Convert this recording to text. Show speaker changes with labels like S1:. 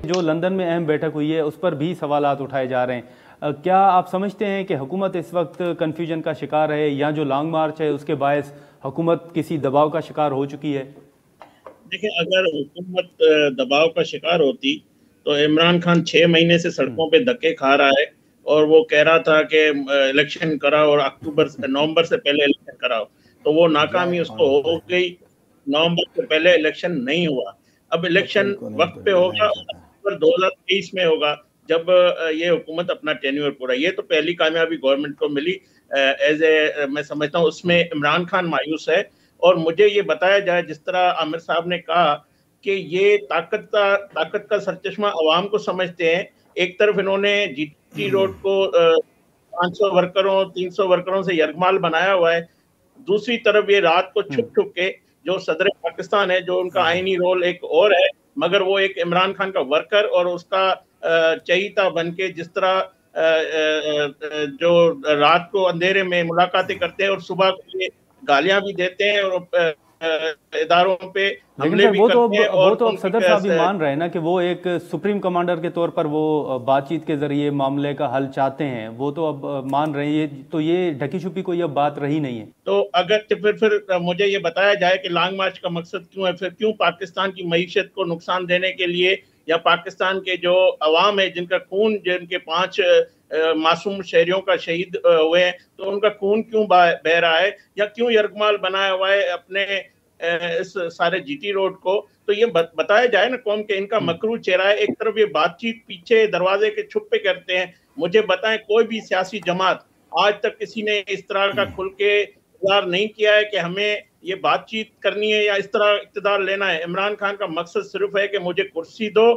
S1: जो लंदन में अहम बैठक हुई है उस पर भी सवालात उठाए जा रहे हैं। क्या आप समझते हैं कि हुकूमत इस वक्त कन्फ्यूजन का शिकार है, या जो लॉन्ग मार्च है उसके बायस हुकूमत किसी दबाव का शिकार हो चुकी है?
S2: देखिए, अगर हुकूमत दबाव का शिकार होती तो इमरान खान 6 महीने से
S1: हम्म।
S2: सड़कों पे धक्के खा रहा है और वो कह रहा था कि इलेक्शन कराओ और अक्टूबर नवंबर से पहले इलेक्शन कराओ, तो वो नाकामी उसको हो गई। नवंबर से पहले इलेक्शन नहीं हुआ। अब इलेक्शन वक्त पे होगा और अक्टूबर 2023 में होगा, जब ये हुकूमत अपना टेन्योर पूरा। ये तो पहली कामयाबी गवर्नमेंट को मिली एज ए, मैं समझता हूँ उसमें इमरान खान मायूस है। और मुझे ये बताया जाए, जिस तरह आमिर साहब ने कहा कि ये ताकत का सरचश्मा अवाम को समझते हैं। एक तरफ इन्होंने जीटी रोड को 500 वर्करों 300 वर्करों से यरगमाल बनाया हुआ है, दूसरी तरफ ये रात को
S1: हम्म।
S2: छुप छुप के, जो सदर पाकिस्तान है, जो उनका आईनी रोल एक और है, मगर वो एक इमरान खान का वर्कर और उसका चहीता बन के, जिस तरह जो रात को अंधेरे में मुलाकातें करते हैं और सुबह को ये गालियां भी देते हैं और इदारों पे
S1: लेकिन
S2: हमले
S1: सर
S2: भी करते हैं
S1: वो
S2: और
S1: तो अब
S2: उनकी
S1: सदर साहब भी मान रहे हैं ना कि वो एक सुप्रीम कमांडर के तौर पर वो बातचीत के जरिए मामले का हल चाहते हैं। वो तो अब मान रहे हैं। ये तो ये ढकी छुपी कोई अब बात रही नहीं है।
S2: तो अगर तो फिर मुझे ये बताया जाए कि लॉन्ग मार्च का मकसद क्यों है, फिर क्यों पाकिस्तान की मईशत को नुकसान देने के लिए, या पाकिस्तान के जो अवाम है जिनका खून, जिनके 5 मासूम शहरियों का शहीद हुए हैं, तो उनका खून क्यों बह रहा है, या क्यों यरगमाल बनाया हुआ है अपने इस सारे जीटी रोड को। तो ये बताया जाए ना कौम के, इनका
S1: हम्म।
S2: मकरू चेहरा है। एक तरफ ये बातचीत पीछे दरवाजे के छुप पे करते हैं। मुझे बताएं, कोई भी सियासी जमात आज तक किसी ने इस तरह का खुल के इकरार नहीं किया है कि हमें ये बातचीत करनी है या इस तरह इक़्तिदार लेना है। इमरान खान का मकसद सिर्फ है कि मुझे कुर्सी दो